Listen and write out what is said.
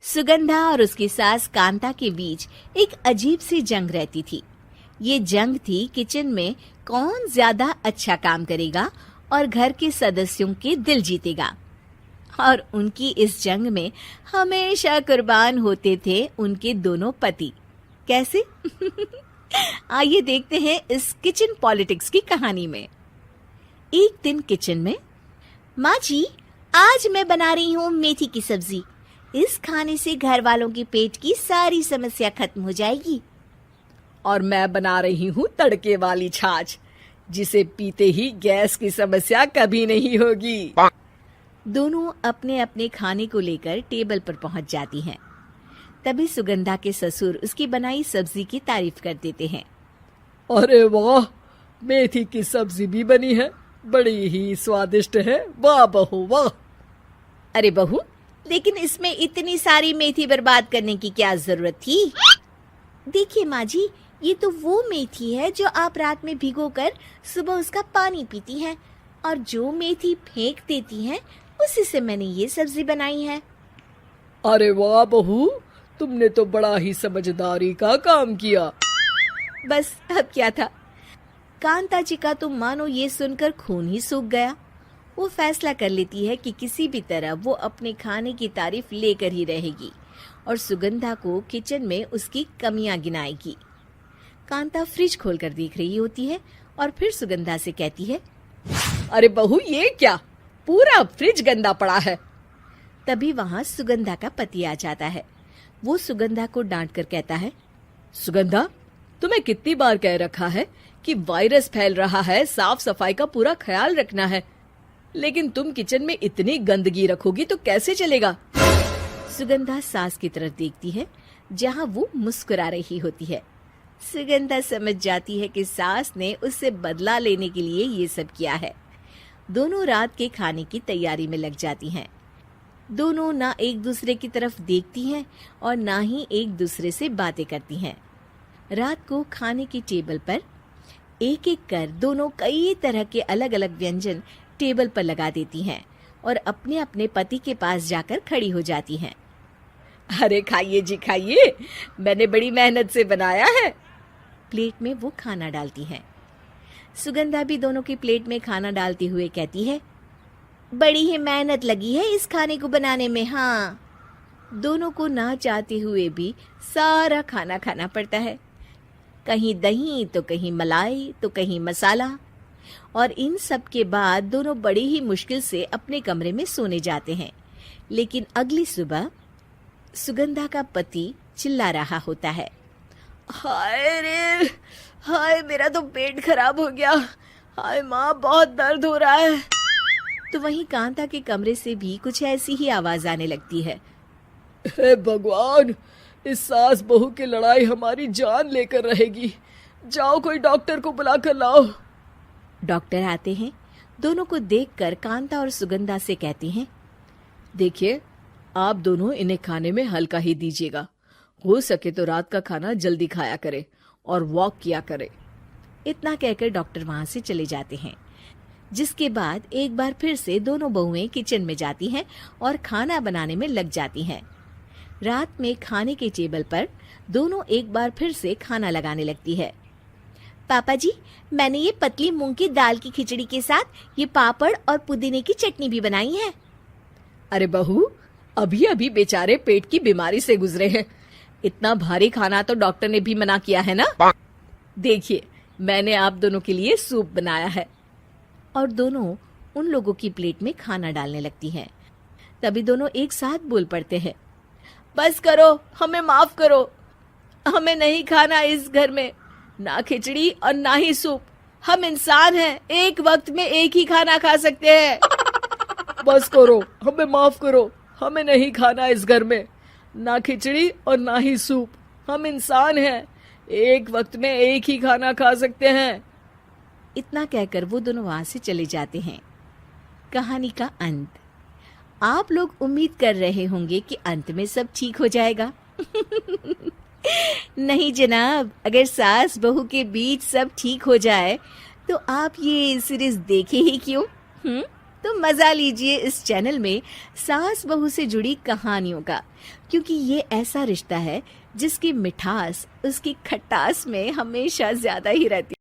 सुगंधा और उसकी सास कांता के बीच एक अजीब सी जंग रहती थी। ये जंग थी किचन में कौन ज्यादा अच्छा काम करेगा और घर के सदस्यों के दिल जीतेगा। और उनकी इस जंग में हमेशा कुर्बान होते थे उनके दोनों पति। कैसे? आइए देखते हैं इस किचन पॉलिटिक्स की कहानी में। एक दिन किचन में, माँ जी, आज मैं बना रही हूँ मेथी की सब्जी। इस खाने से घर वालों के पेट की सारी समस्या खत्म हो जाएगी। और मैं बना रही हूँ तड़के वाली छाछ, जिसे पीते ही गैस की समस्या कभी नहीं होगी। दोनों अपने अपने खाने को लेकर टेबल पर पहुंच जाती हैं। तभी सुगंधा के ससुर उसकी बनाई सब्जी की तारीफ कर देते हैं। अरे वाह, मेथी की सब्जी भी बनी है, बड़ी ही स्वादिष्ट है। वाह बहू वाह। अरे बहू, लेकिन इसमें इतनी सारी मेथी बर्बाद करने की क्या जरूरत थी? देखिए माँ जी, ये तो वो मेथी है जो आप रात में भिगोकर सुबह उसका पानी पीती हैं, और जो मेथी फेंक देती हैं उसी से मैंने ये सब्जी बनाई है। अरे वाह बहू, तुमने तो बड़ा ही समझदारी का काम किया। बस अब क्या था, कांता जी का तो मानो ये सुनकर खून ही सूख गया। वो फैसला कर लेती है कि किसी भी तरह वो अपने खाने की तारीफ लेकर ही रहेगी और सुगंधा को किचन में उसकी कमियां गिनाएगी। कांता फ्रिज खोलकर देख रही होती है और फिर सुगंधा से कहती है, अरे बहू, ये क्या, पूरा फ्रिज गंदा पड़ा है। तभी वहां सुगंधा का पति आ जाता है। वो सुगंधा को डांट कर कहता है, सुगंधा, तुम्हें कितनी बार कह रखा है कि वायरस फैल रहा है, साफ सफाई का पूरा ख्याल रखना है, लेकिन तुम किचन में इतनी गंदगी रखोगी तो कैसे चलेगा। सुगंधा सास की तरफ देखती है जहां वो मुस्कुरा रही होती है। सुगंधा समझ जाती है कि सास ने उससे बदला लेने के लिए ये सब किया है। दोनों रात के खाने की तैयारी में लग जाती हैं। दोनों ना एक दूसरे की तरफ देखती हैं और ना ही एक दूसरे से बातें करती हैं। रात को खाने की टेबल पर एक एक कर दोनों कई तरह के अलग अलग व्यंजन टेबल पर लगा देती हैं और अपने अपने पति के पास जाकर खड़ी हो जाती हैं। अरे खाइए जी खाइए, मैंने बड़ी मेहनत से बनाया है। प्लेट में वो खाना डालती हैं। सुगंधा भी दोनों की प्लेट में खाना डालते हुए कहती है, बड़ी ही मेहनत लगी है इस खाने को बनाने में। हाँ, दोनों को ना चाहते हुए भी सारा खाना खाना पड़ता है। कहीं दही तो कहीं मलाई तो कहीं मसाला। और इन सब के बाद दोनों बड़ी ही मुश्किल से अपने कमरे में सोने जाते हैं। लेकिन अगली सुबह सुगंधा का पति चिल्ला रहा होता है, हाय रे, हाय मेरा तो पेट खराब हो गया, हाय माँ बहुत दर्द हो रहा है। तो वहीं कांता के कमरे से भी कुछ ऐसी ही आवाज आने लगती है। हे भगवान, इस सास बहू की लड़ाई हमारी जान लेकर रहेगी। जाओ कोई डॉक्टर को बुला कर लाओ। डॉक्टर आते हैं। दोनों को देखकर कांता और सुगंधा से कहते हैं, देखिए, आप दोनों इन्हें खाने में हल्का ही दीजिएगा। हो सके तो रात का खाना जल्दी खाया करे और वॉक किया करे। इतना कहकर डॉक्टर वहां से चले जाते हैं। जिसके बाद एक बार फिर से दोनों बहुएं किचन में जाती हैं और खाना बनाने में लग जाती हैं। रात में खाने के टेबल पर दोनों एक बार फिर से खाना लगाने लगती है। पापा जी, मैंने ये पतली मूंग की दाल की खिचड़ी के साथ ये पापड़ और पुदीने की चटनी भी बनाई है। अरे बहू, अभी अभी बेचारे पेट की बीमारी से गुजरे हैं, इतना भारी खाना तो डॉक्टर ने भी मना किया है ना। देखिए, मैंने आप दोनों के लिए सूप बनाया है। और दोनों उन लोगों की प्लेट में खाना डालने लगती हैं। तभी दोनों एक साथ बोल पड़ते हैं, बस करो, हमें माफ करो, हमें नहीं खाना इस घर में ना खिचड़ी और ना ही सूप। हम इंसान हैं, एक वक्त में एक ही खाना खा सकते हैं। बस करो, हमें माफ करो, हमें नहीं खाना इस घर में ना खिचड़ी और ना ही सूप। हम इंसान हैं, एक वक्त में एक ही खाना खा सकते हैं। इतना कहकर वो दोनों वहां से चले जाते हैं। कहानी का अंत। आप लोग उम्मीद कर रहे होंगे कि अंत में सब ठीक हो जाएगा। नहीं जनाब, अगर सास बहू के बीच सब ठीक हो जाए तो आप ये सीरीज देखे ही क्यों? तो मजा लीजिए इस चैनल में सास बहू से जुड़ी कहानियों का, क्योंकि ये ऐसा रिश्ता है जिसकी मिठास उसकी खटास में हमेशा ज्यादा ही रहती है।